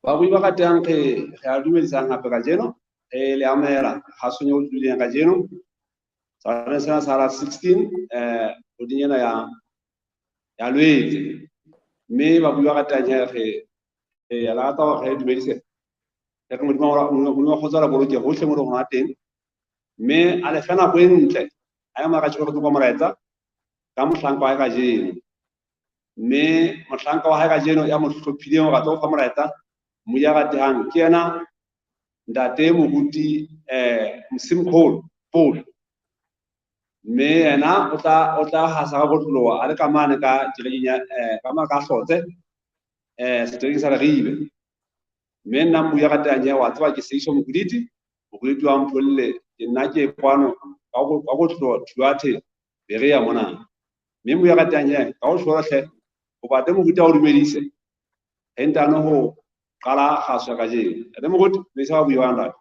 ba bui ba ka tang ge ga dumedisang gape ka jeno le amela ga sonyo o duleng ka jeno sa sara 16 o dinyana ya lwetse me ba bui ba ka tang ge ya la ta ge dumedise ya ka modimo wa go tsara boloke go tle mo re gona teng me a le fena go entle a ma ka tshwere go moraetsa ka mohlanka wa ka jeno me mohlanka wa ka jeno ya mo hlophileng ga tlo fa moraetsa mo ya ga tang ke yena ntate mobuti Msimkhulu Paul me yena o tla hasa ga botloa a le ka mane ka tirenya ka ma ka hlotse seteng sa ribe me nna mo ya ga tang ya wa tswa ke seiso mokuditi mokuditi wa mpholle ke nna ke kwano ka go tloa thuathe be re ya mona me mo ya ga tang ya ka go hlola hle go ba te mobuti o dumedise entano ho qala khaso ka je ade mo gut be sa buiwanda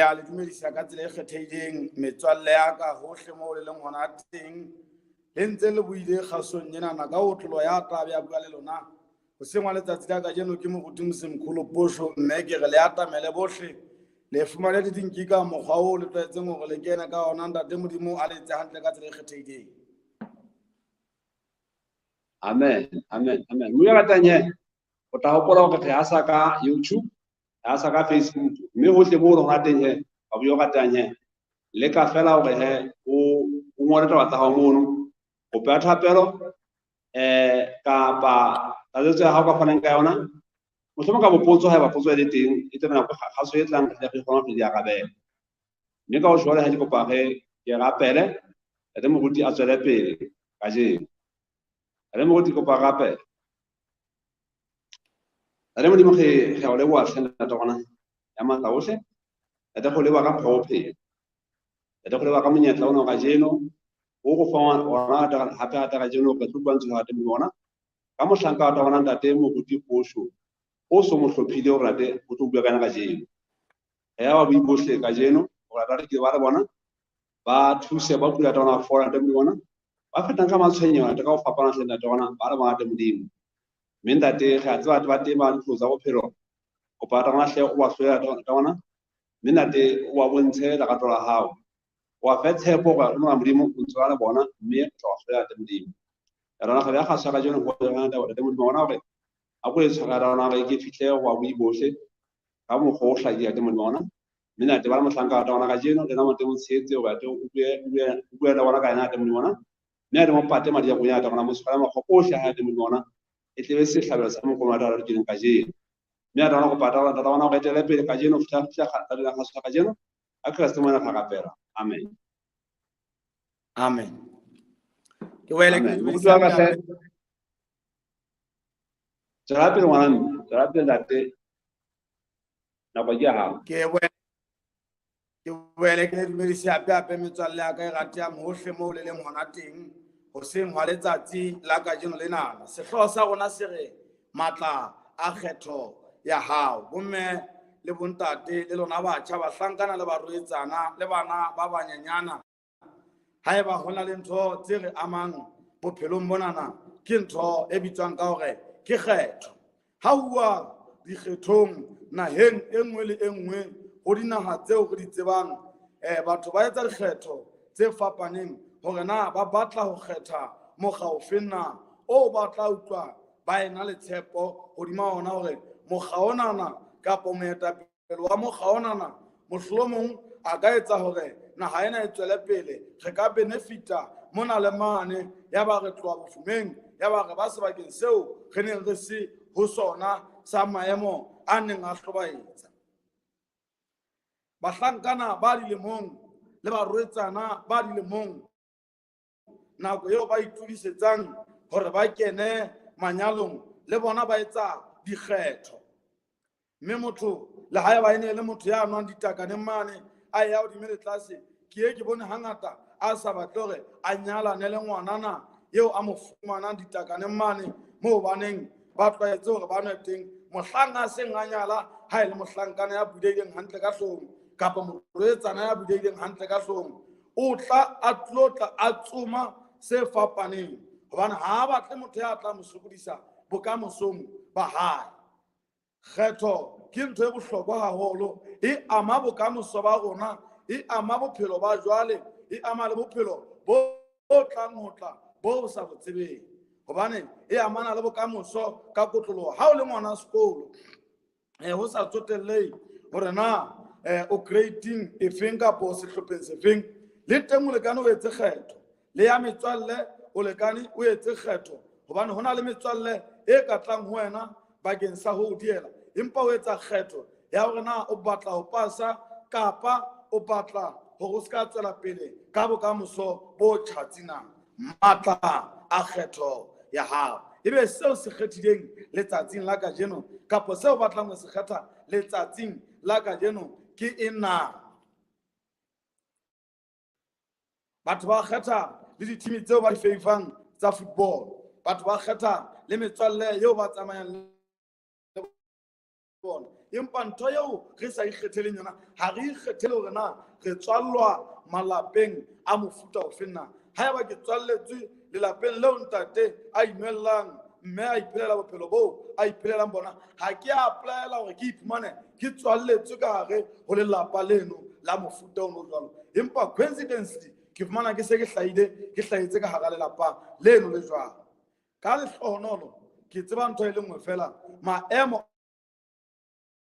a le dumedisa ka tsela e kgethehileng metswalle ya ka hohle mo le leng hona teng le ntse le buile kgasong nyena na ka otlolo ya tabe ya bua le lona go sengwa letsatsi la ka jeno ke moruti Msimkhulu Posho mme ke re le atamele bohle le fumane le dinkika mokgwa o le tlwaetseng hore le kene ka ona ntate modimo a le tse hantle ka tsela e kgethehileng. amen mo ya tanye o ta hopola go ga sa ka YouTube ga sa ka Facebook me ho tle mo rona teng he ba bua ka tanye le ka fela hore he o ngore taba tsa mono o phetha pero ka ba a le tsa ha ka fanang ka yona mo tlo ka bopotso ha ba potso le teng e tsena ga so e tlang le go gona di aga be me ka o shwala ha di kopa ge ke rapele ate mo guti a tswele pele ka je ate mo guti kopa gape ate mo di mo ge ga o le wa tsena ta gona ya ma ta ohle ate go le wa ka phope ate go le wa ka monyetla ona ga jeno o go fa ona ta hape ata ga jeno ka tsubantsho ha te mo bona ka mo hlanka ta gona ntate mo guti Posho o so mo hlophile o rate o tlo bua kana ka jeno ya ba bui bohle ka jeno o rata ke ba re bona ba thuse ba pula tona fora ntate mo bona ba fetang ka matshwenyo ta ka o fapana hle ntate bona ba re bona te modimo me ntate ga tsa ba te ba ntloza go phelo go pa ta gona hle o ba hloya ta bona me ntate o wa bontshe la ka tola hao wa fe tshepo ga o mo modimo o tswana bona me o tla hloya te modimo ya rona ga ya ga sa ka jeno go rena te modimo bona gore a go le tshwara rona ga ke fihle wa bui bohle ka mo go hlagia te modimo bona me nate ba mo hlanka ta bona ga jeno le na mo te mo tshetse o ba te o bue la bona ka ena te modimo bona me a re mo pate madi ya go ya ta bona mo tshwara mo go hlaga te modimo bona e tle be se hlabela sa mo go mata re dileng ka jeno me a rona go pata ta bona go etela pele ka jeno fitla ga le ga sa ka jeno a Kristo mo na ga pera amen ke wele ke mo tswa ka hle tsara pele ngwana tsara pele ntate na ba ja ha ke wele ke dumedisa hape metswalle ya ka e rate ya mohle mo le leng hona teng ho seng hwa letsatsi la ka jeno lena sehloho sa rona se re matla a kgetho ya hao bomme le bontate le lona batjha ba hlankana le baroetsana le bana ba banyenyana haeba hona le ntho tse re amang bophelong bonana ke ntho e bitswang ka hore ke kgetho ha huwa dikgethong naheng e nngwe le e nngwe ho dinaha tseo re di tsebang batho ba etsa dikgetho tse fapaneng hore na ba batla ho kgetha mokga ofeng na o batla utlwa ba ena le tshepo hodima ona hore mokga onana kapa moetapele wa mokga onana mohlomong a ka etsa hore naha ena e tswele pele re ka benefita mona le mane ya ba re tloha bofumeng ya ba re ba sebakeng seo re neng re se ho sona sa maemo a neng a hlobaetsa bahlankana ba dilemong le baroetsana ba dilemong nako eo ba itudisetsang hore ba kene manyalong le bona ba etsa dikgetho mme motho le hae ba ene le motho ya nwang ditakaneng mane a ya hodimo le tlase ke ke bone hangata a sa batle hore a nyalane le ngwanana eo a mo fumanang ditakaneng mane moo baneng ba tlwaetse hore ba nwe teng mohlang a seng a nyala ha e le mohlankana ya buleileng hantle ka hloohong kapa moroetsana ya buleileng hantle ka hloohong o tla a tlotla a tsoma se fapaneng hobane ha batle motho ya tla mo sokodisa bokamosong ba hae kgetho ke ntho e bohlokwa haholo, e ama bokamoso ba rona, e ama bophelo ba jwale, e ama le bophelo bo tlang ho tla bo sa bo tsebeng, hobane e amana le bokamoso ka kotloloho. Ha o le ngwana sekolo ho sa tsotellehe hore na o creating efeng kapo sehlopheng sefeng, le teng molekane o etse kgetho, le ya metswalle o lekane o etse kgetho, hobane ho na le metswalle e ka tlang ho wena bakeng sa ho diela, empa o etsa kgetho ya hore na o batla ho pasa kapa o batla hore o ska tswela pele ka bokamoso bo tjhatsi. Matla a kgetho ya hao, ebe seo se kgethileng letsatsing la kajeno kapo seo batlang ho se kgetha letsatsing la kajeno ke ena. Batho ba kgetha le di-team tseo ba di favang tsa football, batho ba kgetha le metswalle eo ba tsamayang le bona, empa ntho eo re sa ikgetheleng yona, ha re ikgethele hore na re tswallwa malapeng a mofuta ofeng na. Haeba ke tswalletswe lelapeng leo ntate a inwellang, mme a iphelela bophelo boo a iphelelang bona, ha ke a apply-ela hore ke iphumane ke tswalletswe ka hare ho lelapa leno la mofuta o no jwalo, empa coincidentally ke fumana ke se ke hlahetse ka hara lelapa leno le jwalo. Ka lehlohonolo ke tseba ntho e le nngwe fela, maemo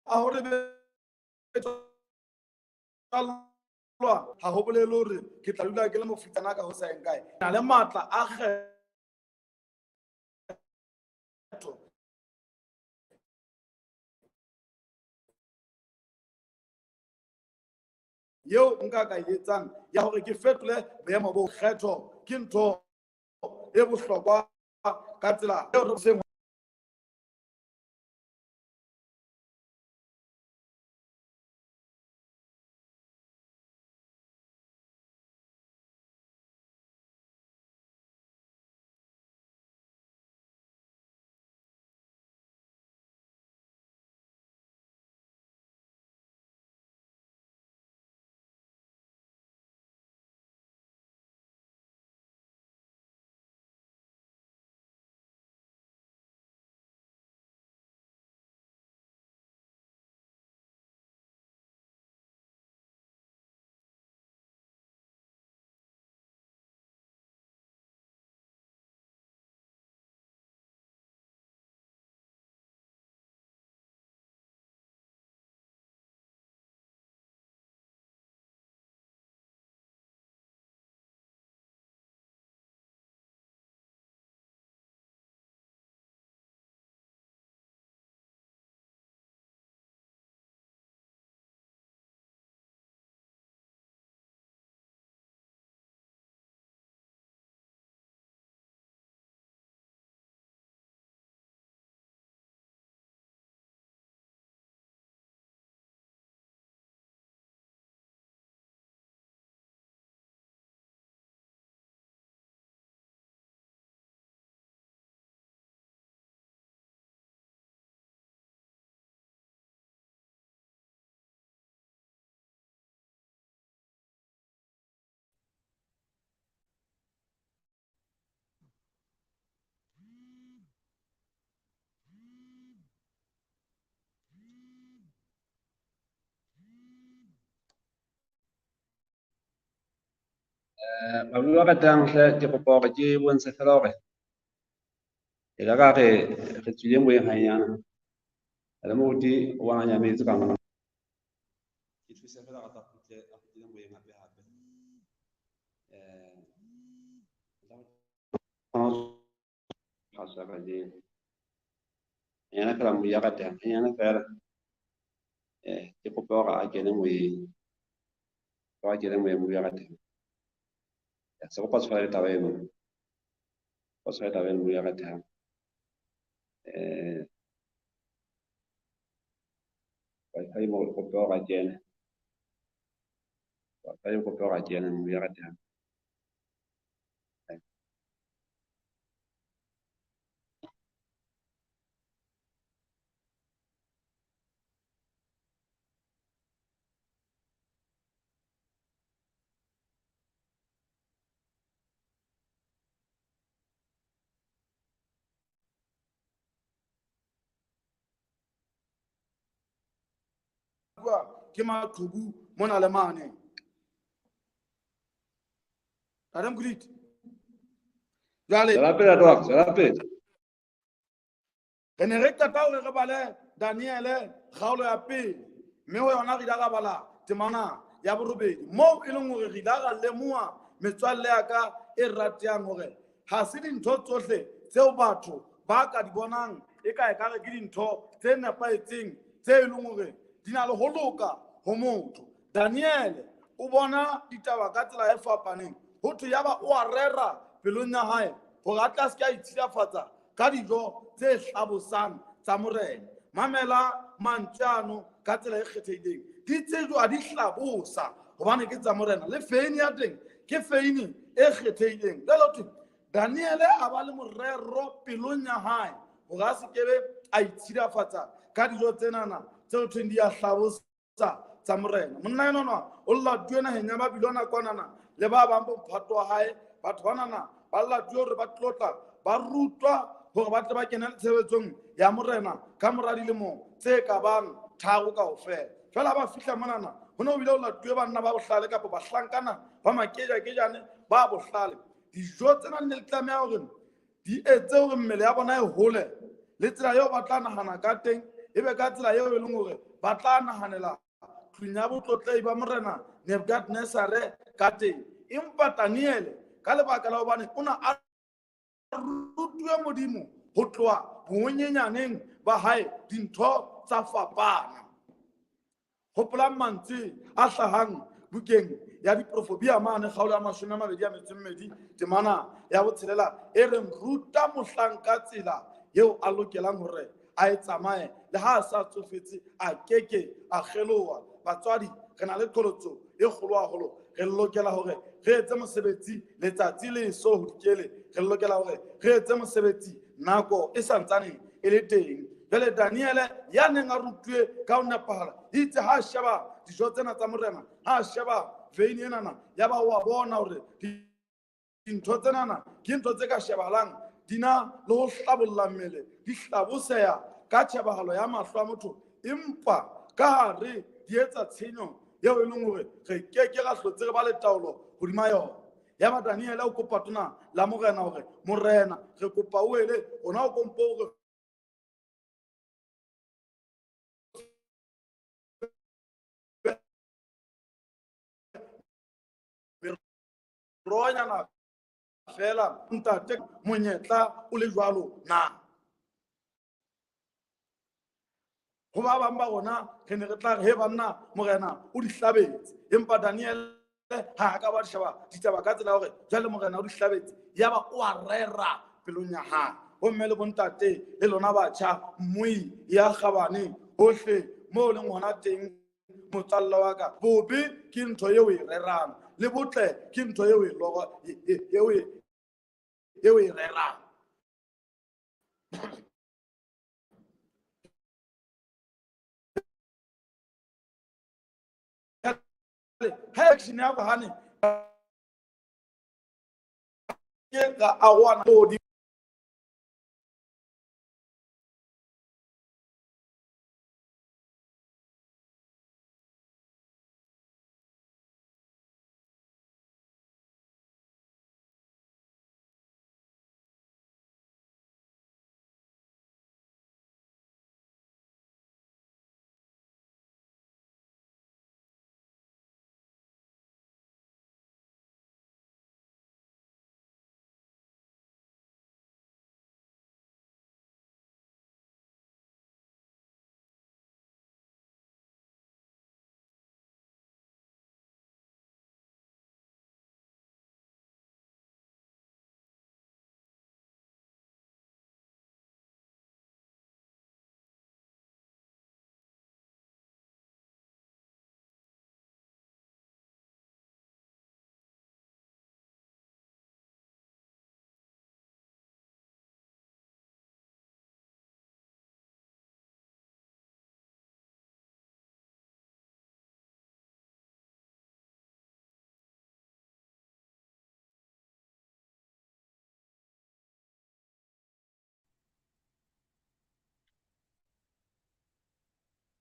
a hore ha ho bolele hore ke tla dula ke le mofutana ka ho sa eng kae, na le matla a kgetho yeo nka ka etsang ya hore ke fetole boemo bo. Kgetho ke ntho e bohlokwa ka tsela eo re seng Babua ratang hle ke kopa hore ke bontshe fela hore e ka ka re tswile moyeng hanyana, le moruti o bona nyametse ka mona, ke thuse fela ka tsa kgutlile moyeng hape hape. Phasa ka jeno hanyana fela moya ka teng, hanyana fela ke kopa hore a kene moyeng, a kene moyeng moya ka teng. Se kopa tshwara le taba eno, o tshwara taba eno moya ka teng. Wifi mo kopa hore a kene, wifi kopa hore a kene moya ka teng. rutwa ke maqhubu mona le mane. Adam Grit. Jale. Selape. Re ne re qeta hore re bale Daniele kgaolo ya pele mme ho yona re ile ra bala temana ya borobedi moo e leng hore re ile ra lemoha metswalle ya ka e ratehang hore ha se dintho tsohle tseo batho ba ka di bonang e ka ekare ke dintho tse nepahetseng tse e leng hore di na le ho loka ho motho. Daniele o bona ditaba ka tsela e fapaneng ho thwe yaba o a rera pelong ya hae hore a tla se ka itshilafatsa ka dijo tse hlabosang tsa morena. Mamela mantswe ano ka tsela e kgethehileng di tsejwa a di hlabosa hobane ke tsa morena le feini ya teng ke feini e kgethehileng. Jwale Daniele a ba le morero pelong ya hae hore a se kebe a itshilafatsa ka dijo tsenana tseo thweng di a hlabosa tsa morena. Monna enwana o latuwe naheng ya Babilona kwanana le ba bang bomphato wa hae batho banana ba latuwe hore ba tlotla ba rutwa hore ba tle ba kene tshebetsong ya morena ka mora dilemo tse ka bang 3 kaofela. Fela ba fihla monana ho ne ho bile ho latuwe banna ba bohlale kapa bahlankana ba makejakejane ba bohlale. Dijo tsena ne le tlameha hore di etse hore mmele ya bona e hole le tsela eo ba tla nahana ka teng ebe ka tsela eo e leng hore ba tla nahanela tlung ya botlotlehi ba morena Nebukadnezar ka teng. Empa Daniele ka lebaka la hobane o na a rutuwe modimo ho tloha bonyenyaneng ba hae dintho tsa fapana. Hopola mantswe a hlahang bukeng ya diprofobia mane kgaolo ya 22 temana ya botshelela e reng ruta mohlanka tsela eo a lokelang hore a e tsamaye le ha a sa tsofetse a keke a kgeloha. Batswadi re na le qholotso e kgolo haholo re lokela hore re etse mosebetsi letsatsi le so hodikele re lokela hore re etse mosebetsi nako e santsane e le teng. Jwale Daniele ya neng a rutuwe ka ho nepahala itse ha sheba dijo tsena tsa morena ha sheba veini enana ya ba wa bona hore dintho tsenana ke ntho tse ka shebahalang di na le ho hlabolla mmele di hlaboseha ka tjhebahalo ya mahlo a motho empa ka hare di etsa tshenyo eo e leng hore re keke ra hlotse re ba le taolo hodima yona. Ya ba Daniele o kopa tona la morena hore morena re kopa o ele ona o kompo hore roanyana fela ntate monyetla o le jwalo na. Ho ba bang ba rona re ne re tla re he banna morena o di hlabetse empa Daniele ha ka ba sheba ditaba ka tsela hore jwale morena o di hlabetse ya ba o a rera pelong ya hae. Ho mme le bontate le lona batjha mmui ya kgabane hohle mo le ngwana teng motswalle wa ka bobe ke ntho eo e rerang le botle ke ntho eo e rerang. Action ya bahane ke ga awana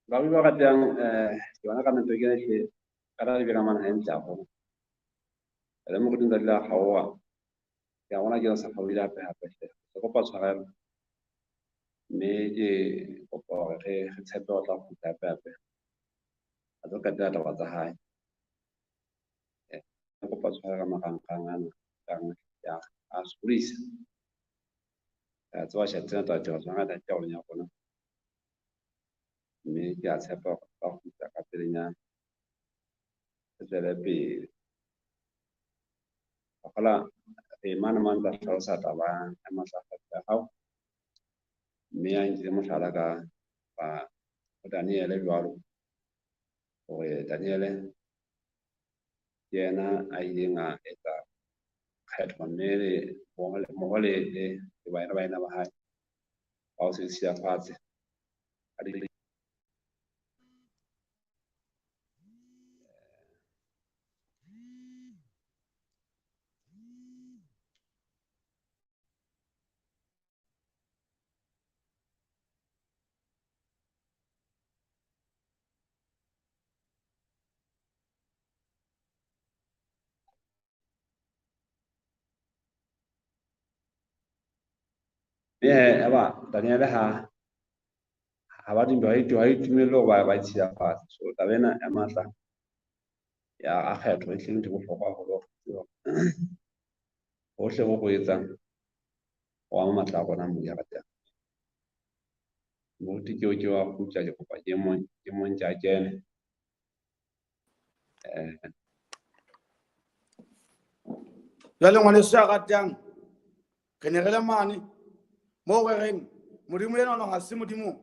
ba ba ratang ke bona ka ntwe ke le kana le bega mana hantle a go le mo go dinga la gawa ya bona ke sa fawila pe hape se go pa tshwarelo mme ke kopa re tshepe o tla go hape a tlo ka data wa tsa hae ke kopa tshwarelo magang ana kang ya a skulisa tswa sha tsena ta tswa nga ta tswa nya bona mme ke a tshepa ba go tsa ka pelenyana tswele pele akala mana man ta tlhalosa taba ya matlafala ya hao mme a ntse mohlala ka ba Daniel jwalo gore Daniel yena a ileng a etsa kgetho mme le mogole le baena ba hae ba o se siafatse aba Daniel ha ba dimba tumelo ba siafatse so tabena ya matla ya a kgetho e tleng go bohlokwa go hohle go etsang wa matla bona mo ya rata mo tikeo ke wa go tla go pa ke mo ntja kene jale ngwane se a ratang re ne re le mane mo re reng modimo ena no ha se modimo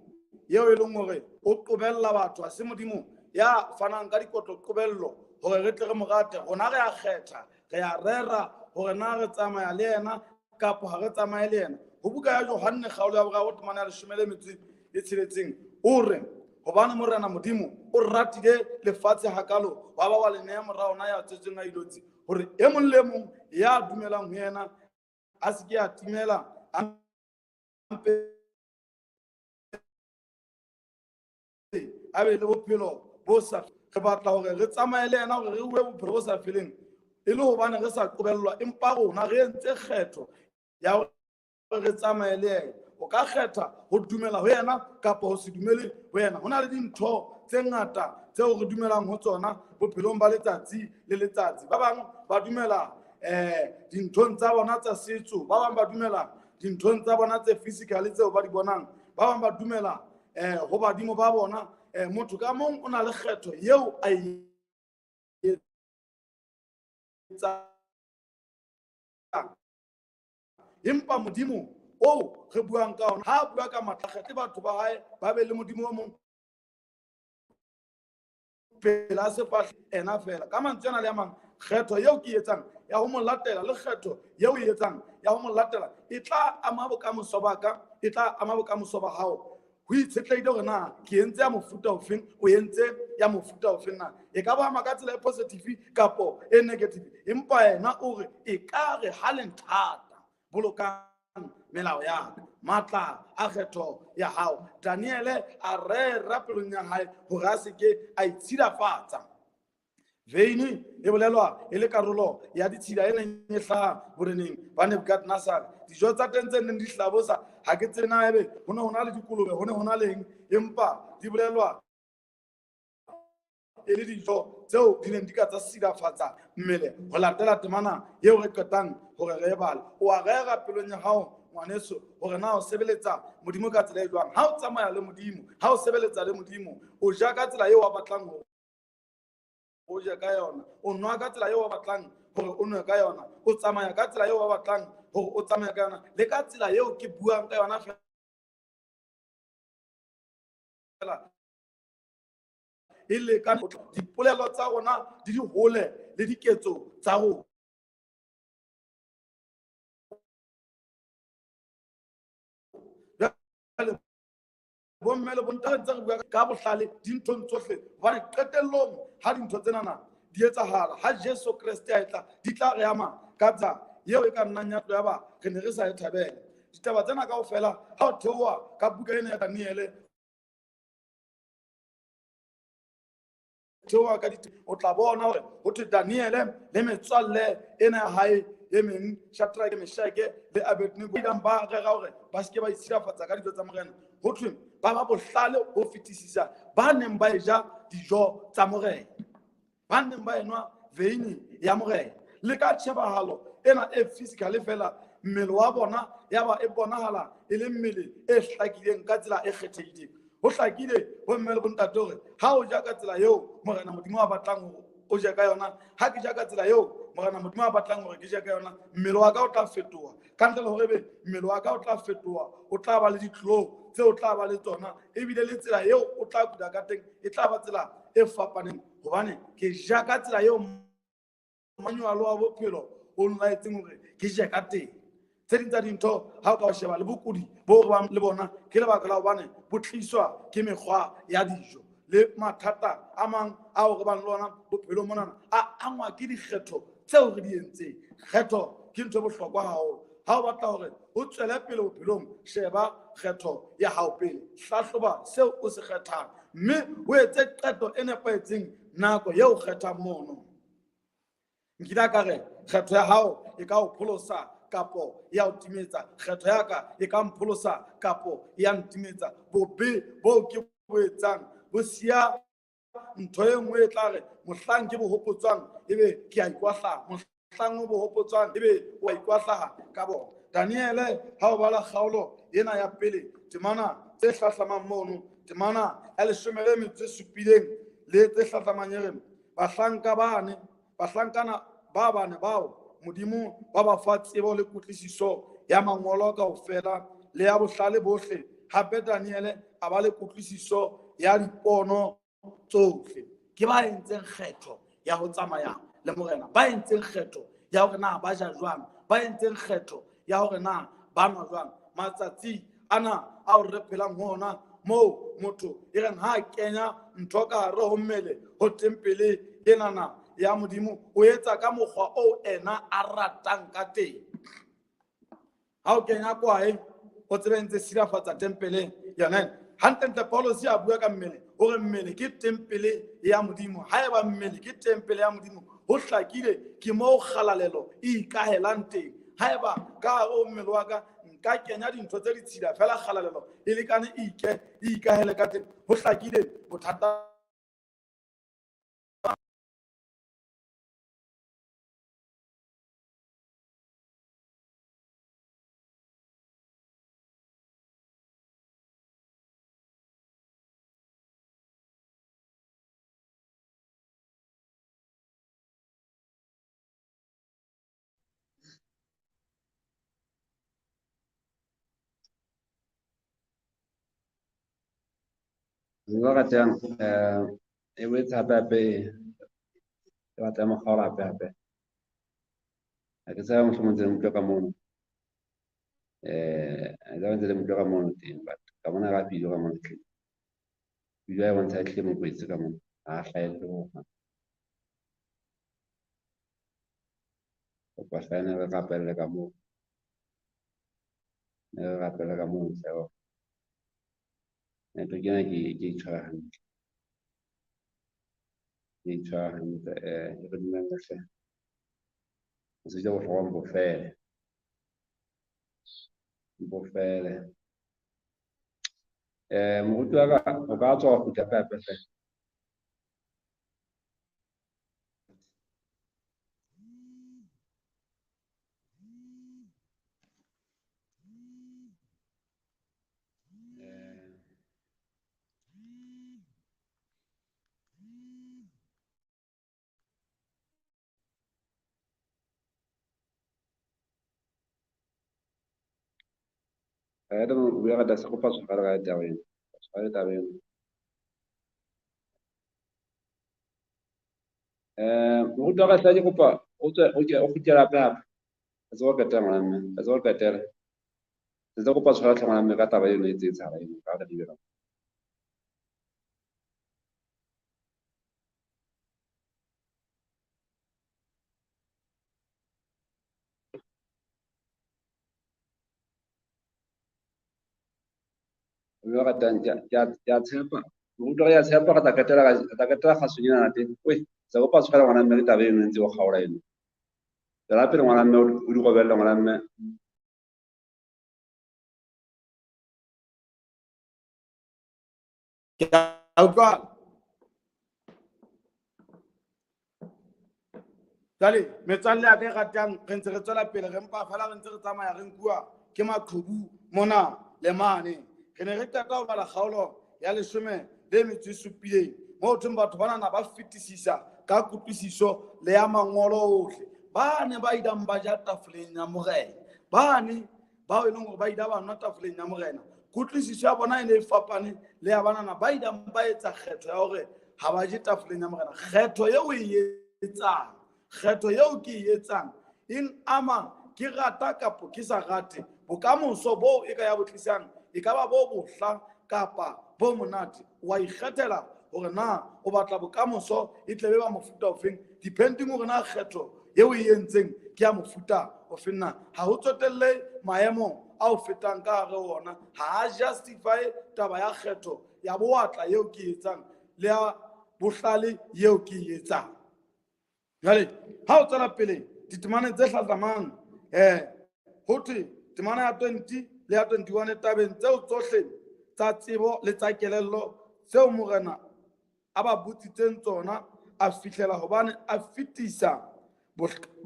yeo e leng hore o qobella batho ha se modimo ya fanang ka dikotlo qobello hore re tle re morate rona re a kgetha re a rera hore na re tsamaya le yena kapo ha re tsamaye le yena ho buka ya Yohanne kgaolo ya boraro temana ya 16 o re hobane morena modimo o ratile lefatshe hakalo wa ba wa le nea morao na ya tsetseng a ilotsi hore e mong le mong ya dumelang ho yena a se ke a timela a be le bophelo bo sa re batla hore re tsamaye le yena hore re bue bophelo bo sa feleng e le hobane re sa qobellwa empa rona re entse kgetho ya re tsamaye le yena o ka kgetha ho dumela ho yena kapa ho se dumele ho yena hona le dintho tse ngata tseo re dumelang ho tsona bophelong ba letsatsi le letsatsi ba bang ba dumela dinthong tsa bona tsa setso ba bang ba dumela dinthong tsa bona tse physical tseo ba di bonang ba bang ba dumela ho badimo ba bona motho ka mong o na le kgetho eo a empa modimo o re buang ka ona ha bua ka matlakgete batho ba hae ba be le modimo o mong pela sefahle ena fela ka mantswe ana le a mang kgetho eo ke etsang ya ho mo latela le kgetho eo e etsang ya ho mo latela e tla ama bokamoso ba ka e tla ama bokamoso ba hao ho itshetlehile hore na ke entse ya mofuta ofeng o entse ya mofuta ofeng na e ka ba ka tsela e positive kapo e negative empa yena o re e ka re ha le nthata bolokang melao ya matla a kgetho ya hao Daniel a rera pelong ya hae hore a se ke a itshilafatsa veini e bolelwa e le karolo ya ditshila e neng e hlaha boreneng ba Nebukadnezar dijo tsa teng tse neng di hlabosa ha ke tsena ebe ho ne ho na le dikolobe ho ne ho na leng empa di bolelwa e le dijo tseo di neng di ka tsa silafatsa mmele ho latela temana eo re qetang hore re bala o a rera pelong ya hao ngwaneso hore na o sebeletsa modimo ka tsela e jwang ha o tsamaya le modimo ha o sebeletsa le modimo o ja ka tsela eo wa batlang ho o ja ka yona o nwa ka tsela eo wa batlang hore o nwe ka yona o tsamaya ka tsela eo wa batlang hore o tsamaya ka yona le ka tsela eo ke buang ka yona fela e le ka dipolelo tsa rona di hole le diketso tsa rona bomme le bontate re bua ka bohlale dinthong tsohle hobane qetellong ha dintho tsenana di etsahala ha Jesu Kriste a etla di tla re ama ka tsa eo e ka nnang ya tlo ya ba re ne re sa e thabela ditaba tsena kaofela ha o theoha ka buka ena ya Daniel theoha ka o tla bona hore ho thwe Daniele le metswalle ena ya hae e meng Shadrake, Meshake le Abednego ba rera hore ba se ke ba itshilafatsa ka dijo tsa morena ho thwe ba ba bohlale ho fetisisa ba neng ba ja dijo tsa morena ba neng ba enwa veini ya morena le ka tshebahalo ena e physically fela mmele wa bona ya ba e bonahala e le mmele e hlakileng ka tsela e kgethehileng ho hlakile ho mmele bo ntate hore ha o ja ka tsela eo morena Modimo a batlang o je ka yona ha ke ja ka tsela eo morena Modimo a batlang hore ke je ka yona mmele wa ka o tla fetoha ka ntle le hore be mmele wa ka o tla fetoha o tla ba le ditlholo tse o tla ba le tsona ebile le tsela eo o tla kuda ka teng e tla ba tsela e fapaneng hobane ke ja ka tsela eo manyalo wa bophelo o nlaetseng hore ke je ka teng tse ding tsa dintho ha o ka o sheba le bokudi bo re bang le bona ke lebaka la hobane bo tliswa ke mekgwa ya dijo le mathata a mang ao re bang le ona bophelo monana a angwa ke dikgetho tseo re di entseng kgetho ke ntho e bohlokwa haholo ha o batla hore o tswele pele bophelong sheba kgetho ya hao pele hlahloba seo o se kgethang mme o etse qeto e nepahetseng nako eo kgethang mono nkile ka re kgetho ya hao e ka o pholosa kapo ya o timetsa kgetho ya ka e ka mpholosa kapo ya ntimetsa bobe bo ke bo etsang bo siya ntho e nngwe e tla re mohlang ke bo hopotswang ebe ke a ikwahla mohlang o bo hopotswang ebe o a ikwahla ka bona Daniele ha o bala kgaolo ena ya pele temana tse hlahlamang mono temana ya 17 le tse hlahlamanyereng bahlankana ba bane bao Modimo ba ba fa tsebo le kutlwisiso ya mangolo kaofela le ya bohlale bohle hape Daniele a ba le kutlwisiso ya dipono tsohle ke ba entseng kgetho ya ho tsamaya le morena ba entseng kgetho ya hore na ba ja jwang ba entseng kgetho ya hore na ba nwa jwang matsatsi ana a re phelang ho ona moo motho e reng ha kenya ntho ka hare ho mmele ho tempele enana ya Modimo o etsa ka mokgwa o ena a ratang ka teng ha o kenya kwae o tsebe ntse silafatsa tempele yona hantle Paulo si a bua ka mmele o re mmele ke tempele ya Modimo ha eba mmele ke tempele ya Modimo ho hlakile ke mo kgalalelo e ikahelang teng ha eba ka o mmele wa ka nka kenya dintho tse ditshila fela kgalalelo e lekane ikahele ka teng ho hlakile bothata Nka ratang e wetsa hape e batla mo kgaola hape ha ke tsaya mohlomong tse motho ka mono a ka ntse le motho ka mono teng but ka bona ga video ka mono tle video ya bontsha tle mo kwetse ka mono a hlaelle ho ba hlane re rapelle ka moo ne re rapelle ka moo tseo to kena ke itshwara hantle ke itshwara hantle e re dumelle hle se je bohlokwa bofele moruti wa ka o ka tswa go tla pepe hle I don't we are da se kopa tshwara ka tabeng tshwara tabeng moruti wa ka hle ke kopa o tswe o kgutlela hape hape a tso ka tama mme a tso ka tela se tlo kopa tshwara tlhangana mme ka taba eno e tse tsara eno ka ka dibela o ka tang ya tshepa utlwa ya tshepa ka taketela kgasunyana nate we sa go pa tshwara ngwana mme le tabe eno ntse go kgaola eno tsela pele ngwana mme o di gobella ngwana mme ke a utlwa Dale, metswalle ya ka e ratang re ntse re tswela pele re mpa fela re ntse re tsamaya re nkuwa ke maqhubu mona le mane re ne re qeta ho bala kgaolo ya 17 moo thweng batho banana ba fetisisa ka kutlwisiso le ya mangolo ohle bane ba idang ba ja tafoleng ya morena bane bao e leng hore ba ida ba nwa tafoleng ya morena kutlwisiso ya bona e ne e fapane le ya banana ba idang ba etsa kgetho ya hore ha ba je tafoleng ya morena kgetho eo e etsang kgetho yeo ke e etsang in ama ke rata kapo ke sa rate bokamoso bo e ka ya botlisang e ka ba bo bohla kapa bo monate wa ikgethela hore na o batla bokamoso e tlebe ba mofuta ofeng depending hore na kgetho yeo e entseng ke ya mofuta ofeng na ha ho tsotelle maemo a o fetang ka gare ona ha a justify taba ya kgetho ya boatla yeo ke e etsang le ya bohlale yeo ke e etsang jale ha o tswela pele ditemane tse hlahlamang ho thwe temana ya 20 le ya 21 tabeng tseo tsohle tsa tsebo le tsa kelello tseo morena a ba botsitseng tsona a fihlela hobane a fetisa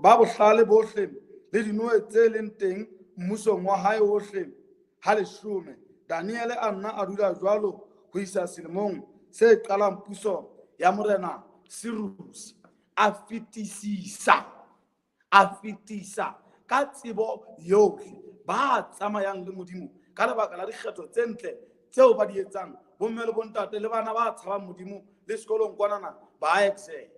ba bohlale bohle le dinoe tse leng teng mmusong wa hae ohle ha 10 Daniel a nna a dula jwalo ho isa selemong se qalang puso ya morena Cyrus a fetisisa ka tsebo yohle ba tsamayang le modimo ka lebaka la dikgetho tse ntle tseo ba di etsang bomme le bontate le bana ba tshabang modimo le sekolong kwanana ba excel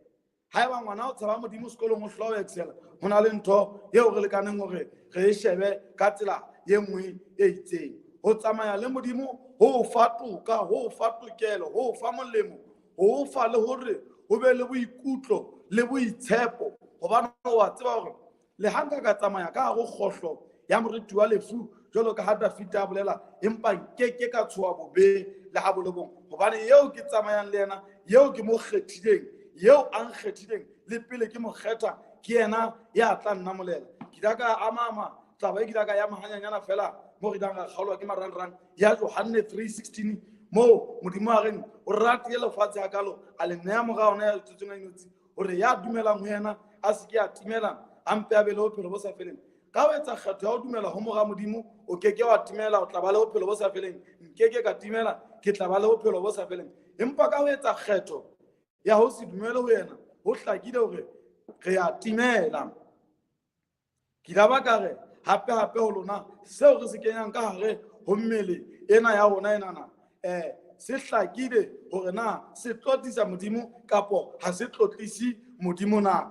ha eba ngwana o tshaba modimo sekolong o hlola ho excel ho na le ntho eo re lekaneng hore re e shebe ka tsela ye nngwe e itseng ho tsamaya le modimo ho fa toka ho fa tokelo ho fa molemo ho fa le hore ho be le boikutlo le boitshepo hobane wa tseba hore le hanga ka tsamaya ka go kgohlo ya moriti wa lefu jolo ka ha Dafita a bolela empa ke ka tshoa bobe le ha bolobong hobane yeo ke tsamayang le yena yeo ke mo kgethileng yeo a nkgethileng le pele ke mo kgetha ke yena ya tla nna molela ke daka amama taba e ke daka ya mahanyanyana fela mo re danga kgaolwa ke marangrang ya Johannes 3:16 mo modimo a reng o ratile lefatshe hakalo a le nea morao ona ya tsotsong a inotsi hore ya dumelang ho yena a se ke a timela a mpe a be le bophelo bo sa feleng ka ho etsa kgetho ya ho dumela ho mora modimo o keke wa timela o tla ba le bophelo bo sa feleng nkeke ka timela ke tla ba le bophelo bo sa feleng empa ka ho etsa kgetho ya ho se dumele ho yena ho hlakile hore re a timela ke la ba ka re hape ho lona seo re se kenyang ka hare ho mmele ena ya rona enana se hlakile hore na se tlotlisa modimo kapo ha se tlotlisi modimo na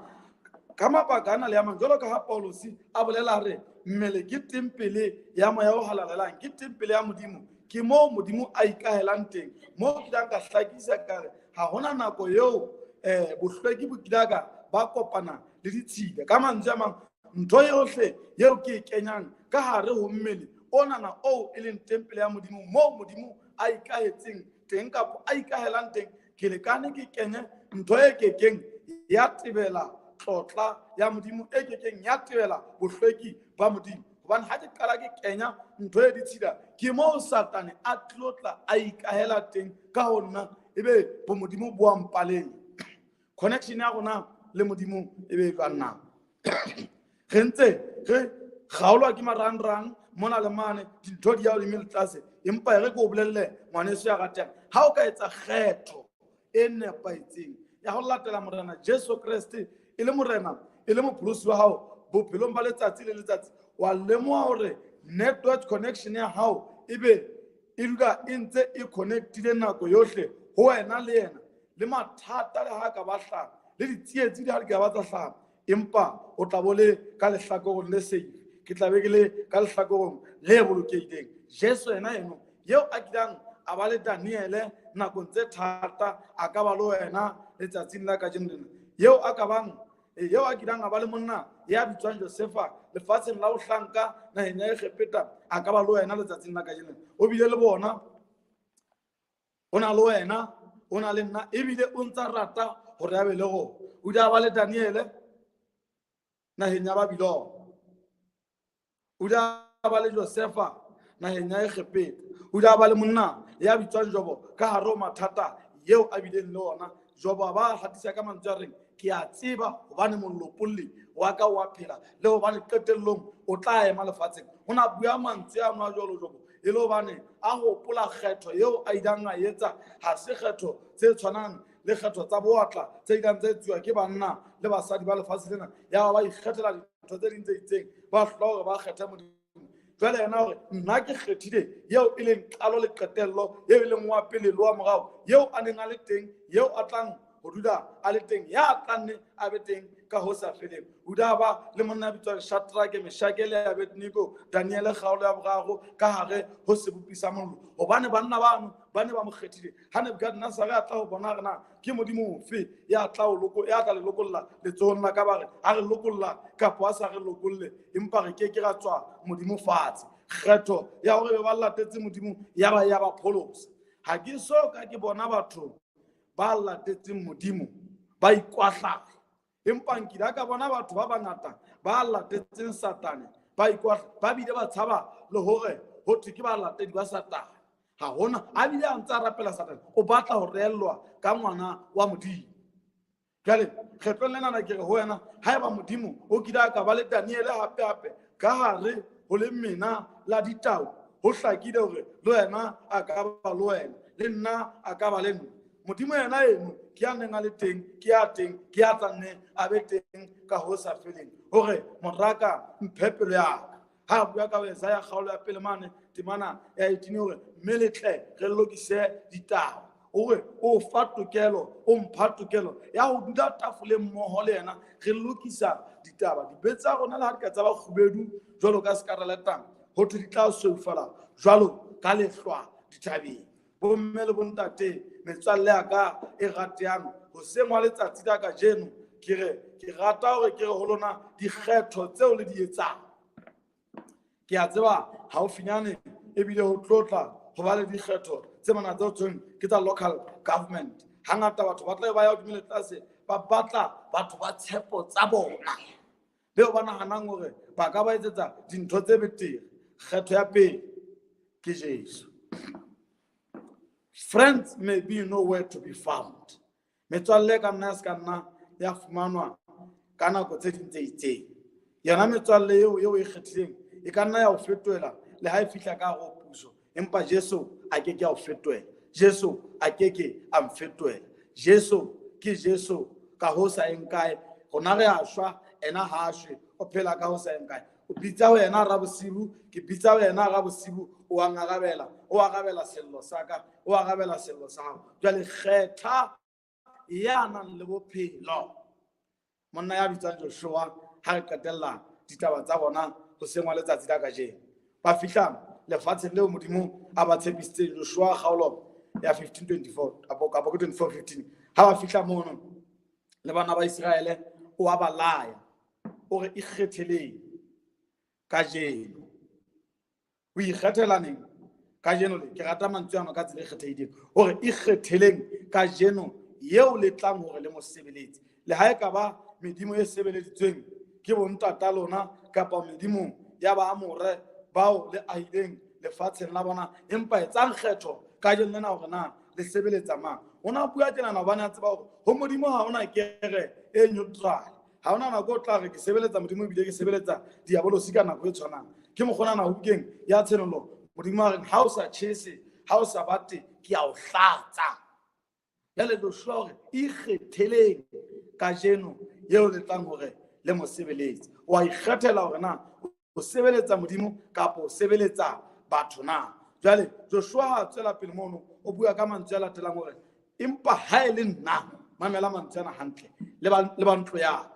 ka mabaka ana le ya mang jwalo ka ha Paulos a bolela re mmele ke tempele ya moya o halalelang ke tempele ya modimo ke mo modimo a ikahelang teng mo ke dang ka hlakisa ka re ha hona nako eo bohlweki bo kidaka ba kopana le ditshila ka mantswe a mang ntho yohle yeo ke e kenyang ka hare ho mmele onana o e leng tempele ya modimo mo modimo a ikahetseng teng kapo a ikahelang teng ke lekane ke kenye ntho e kekeng ya tebela tlotla ya modimo e kekeng ya tebela bohlweki ba modimo hobane ha ke qala ke kenya ntho e ditshila ke mo satane a tlotla a ikahela teng ka ho nna ebe bo modimo bo ampaleng connection ya rona le modimo ebe jwanna re ntse re kgaolwa ke marangrang mona le mane dintho di ya le mele tlase empa re go bolelle ngwaneso ya ratang ha o ka etsa kgetho e nepaetseng ya ho latela morena Jesu Kriste e le morena e le mopholosi wa hao bophelong ba letsatsi le letsatsi wa lemoha hore network connection ya hao ebe e dula e ntse e connectile nako yohle ho wena le yena le mathata le ha ka ba hlaha le ditsietsi di ha di ka ba tsa hlaha empa o tla bole ka lehlakoreng le safe ke tla be ke le ka lehlakoreng le bolokehileng Jesu yena eno yeo a kilang a ba le Daniel nakong tse thata a ka ba le wena letsatsing la ka jeno yeo a ka bang yeo a kilang a ba le monna ya bitswang Josefa lefatsheng la ho hlanka naheng ya Egepeta a ka ba le wena letsatsing la ka jeno o bile le bona o na le wena o na le nna ebile o ntsa rata gore a be le go o di a ba le Daniele nageng ya Babilone o di a ba le Josefa nageng ya Egepeta o di a ba le monna ya bitswang Jobo ka hare ho mathata yeo a bileng le ona. Jobo a ba hatisa ka mantswe a reng ke a tseba gobane molopolli wa ka wa phela le gobane qetellong o tla ema lefatsheng. Go na bua mantswe a nwa jalo Jobo e le gobane a gopola kgetho yeo a idang a etsa ga se kgetho tse tshwanang le kgetho tsa boatla tse idang tse tsuwa ke banna le basadi ba lefatshe lena ya ba ikgethela dintho tse ding tse itseng ba hlola gore ba kgetha Modimo. Jwale yena gore nna ke kgethile yeo e leng qalo le qetello yeo e leng wa pele le wa morao yeo a neng a le teng yeo a tlang go dula a le teng ya tlanne a be teng ka ho sa feleng. O di a ba le monna a bitswang Shadrake, Meshake le Abednego, Daniele kgaolo ya boraro ka hare ho sebopi sa mollo gobane banna bano ba ne ba mo kgethile. Ha Nebukadnezar a tla go bona gore na ke modimo ofe ya tla le lokolla letsohong la ka ba re a re lokolla kapo a sa re lokolle empa re ke ra tswa modimo fatshe. Kgetho ya gore be ba latetse modimo ya ba pholosa. Ha ke so ka ke bona batho ba latetseng modimo ba ikwahla empa nkile ka bona batho ba bangata ba latetseng Satane ba ikwahla ba bile ba tshaba le hore ho thwe ke ba latedi ba Satane. Ha hona a bile a ntse a rapela Satane o batla ho reellwa ka ngwana wa modimo. Jale kgetlong lena ke re ho wena ha eba modimo o kile ka ba le Daniele hape ka hare ho le mena la ditau ho hlakile hore le wena a ka ba le wena le nna a ka ba le nna. Modimo yena eno ke a neng a le teng ke a tlanne a be teng ka ho sa feleng hore moraka mphepelo ya ka ha bua ka Isaiah kgaolo ya pele mane temana ya 18 hore mme letle re lokise ditaba hore o fa tokelo o mpha tokelo ya ho dula tafoleng mmoho le yena re lokisa ditaba dibetsa rona le ha di ka tsa ba khubedu jwalo ka skarletang ho thwe di tla soufala jwalo ka lehlwa dithabeng. Bomme le bontate metswalle ya ka e rateang hoseng wa letsatsi la ka jeno ke rata hore ke re ho lona dikgetho tseo le di etsang ke a tseba haufinyane ebile ho tlotla ho ba le dikgetho tse mana tseo tsweng ke tsa local government. Hangata batho ba tla ba ya dumele tlase ba batla batho ba tshepo tsa bona beo ba nahanang hore ba ka ba etsetsa dintho tse betere. Kgetho ya pele ke Jesu. Friends may be nowhere to be found. Metswalle ka nna ska nna ya fumanwa ka nako tse ding tse itseng. Yona metswalle eo e kgethileng e ka nna ya o fetoela le ha e fihla ka go puso empa Jesu a ke a o fetoela. Jesu a ke a mfetoela. Jesu ke Jesu ka ho sa enkae gona re a shwa ena ha shwe o phela ka ho sa enkae o bitsa wena ra bosibu ke bitsa wena ra bosibu o agabela sello saka o agabela sello sa hao. Jwale kgetha ya nang le bophelo. Monna ya bitsang Joshua ha re qetella ditaba tsa bona go sengwa letsatsi la ka jeno ba fihla lefatsheng leo modimo a ba tshepisitse. Joshua kgaolo ya 15:24 kapo 24:15 ha ba fihla mono le bana ba Israele o a ba laya o re ikgetheleng ka jeno o ikgethela neng ka jeno le ke rata mantswe ana ka tsela e kgethehileng hore ikgetheleng ka jeno yeo le tlang hore le mo sebeletse le ha e ka ba medimo e sebeleditsweng ke bontata lona kapa medimo ya ba amore bao le ahileng lefatsheng la bona empa etsang kgetho ka jeno lena hore na le sebeletsa mang. Ona bua tjena na bana tseba hore ho modimo ha ona kere e neutral ha ona nako o tla re ke sebeletsa modimo ebile ke sebeletsa diabolosi ka nako e tshwanang ke mokgona na hukeng ya tshenolo modimo a re ha o sa chese ha o sa bate ke a o hlatsa ya le Joshua hore ikgetheleng ka jeno yeo le tlang hore le mo sebeletse wa ikgethela hore na o sebeletsa modimo kapo o sebeletsa batho na. Jwale Joshua ha tswela pele mono o bua ka mantswe a latelang hore empa ha e le nna mamela mantswe ana hantle le ba ntlo ya ka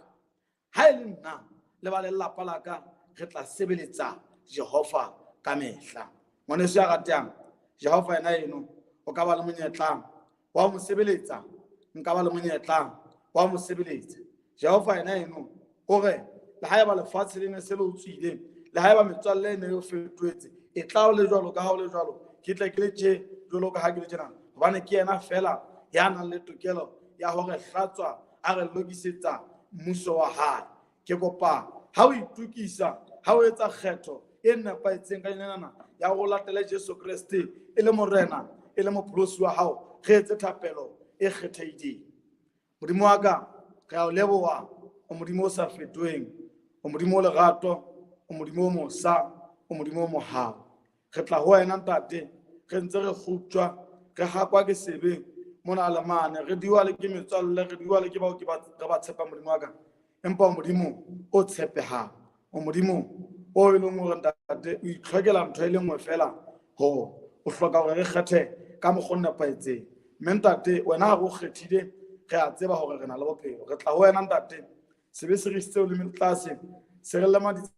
ha e le nna le ba lelapa la ka re tla sebeletsa Jehova ka mehla. Ngwaneso ya ratang Jehova ena eno o ka ba le monyetla wa mo sebeletsa nka ba le monyetla wa mo sebeletsa Jehova ena eno o re le ha eba lefatshe le ne se le utswile le ha eba metswalle ne e fetoetse e tla o le jwalo ka ha o le jwalo ke tla ke le tje jwalo ka ha ke le tjena gobane ke yena fela ya nang le tokelo ya hore hlatswa a re lokisetsa mmuso wa hae. Ke kopa ha o itukisa, ha o etsa kgetho e nepaetseng ka nena ya go latela Jesu Kriste e le morena e le mopholosi wa hao, re etse thapelo e kgethehileng. Modimo wa ka re a o leboha, o modimo o sa fetoheng, o modimo o lerato, o modimo o mosa, o modimo o mohau. Re tla ho wena ntate re ntse re kgutjwa re hakwa ke sebe mona le mane, re diwa le ke metswalle, re diwa le ke bao ke ba tshepa modimo wa ka, empa o modimo o tshepehang, o modimo o e leng hore ntate o itlhokela ntho e le nngwe fela ho o hloka hore re kgethe ka mokgwa o nepaetseng. Mme ntate wena ha o kgethile, re a tseba hore re na le bophelo. Re tla ho wena ntate sebe se re isitse o leng tlase, se re lemaditse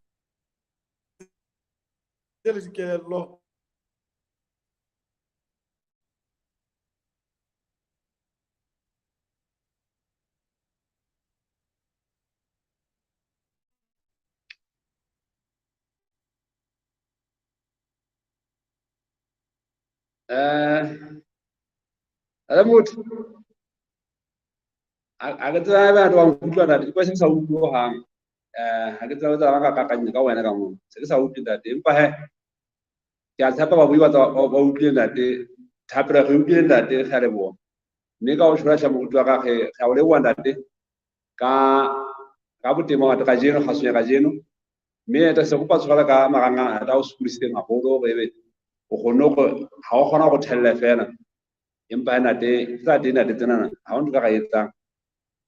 le dikelello motho a ke tsaya batho ba nkutlwa ntate ke se sa utlwa hang ha ke tsaya ba ka kakanya ka wena ka mo se ke sa utlwe ntate, empa he ke a tshepa ba bui ba utlwile ntate, thapelo re utlwile ntate, re a leboha. Mme ka o shora hla moruti wa ka ge ga o leboha ntate ka botema wa ka jeno khaso ya ka jeno, mme ta se go pa tshwara ka maganga ta o skulisitse ngapolo go ebe o gone go ha o gona go thelle fela, empa ntate tsa tena ntate tsena ha o ntse ka etsang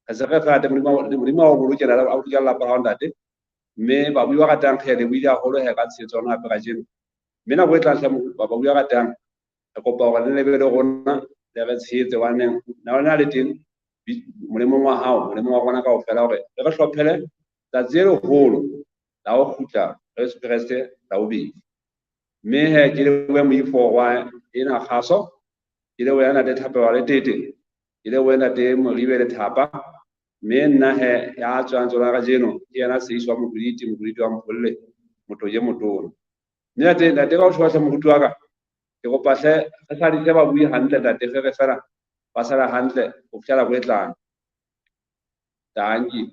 ka se re fate modimo wa go bolokela a o tla la pa ntate. Mme ba bui wa ka tang kgele buile haholo he ka tshetso na hape ka jeno, mme na go e tla hla ba bui wa ka tang re kopa gore le lebele gona le re tshetse wa neng na ona le teng molemong wa hao, molemong wa rona kaofela hore re re hlophele tsatsi le holo la ho kgutla Jesu Kriste la bobedi. Mme he ke le bua moifo wa ena khaso, ke le wena ntate thapelo le tete, ke le wena ntate moribe le thapa, mme nna he ya tswang tsona ka jeno ke yena se iswa mobriti wa mpolle motho je motona. Mme ntate ka o tshwasa moruti wa ka ke go pahle re sa di ba bui hantle ntate ge re fela ba sala hantle go fihlela go etlang. Dankie.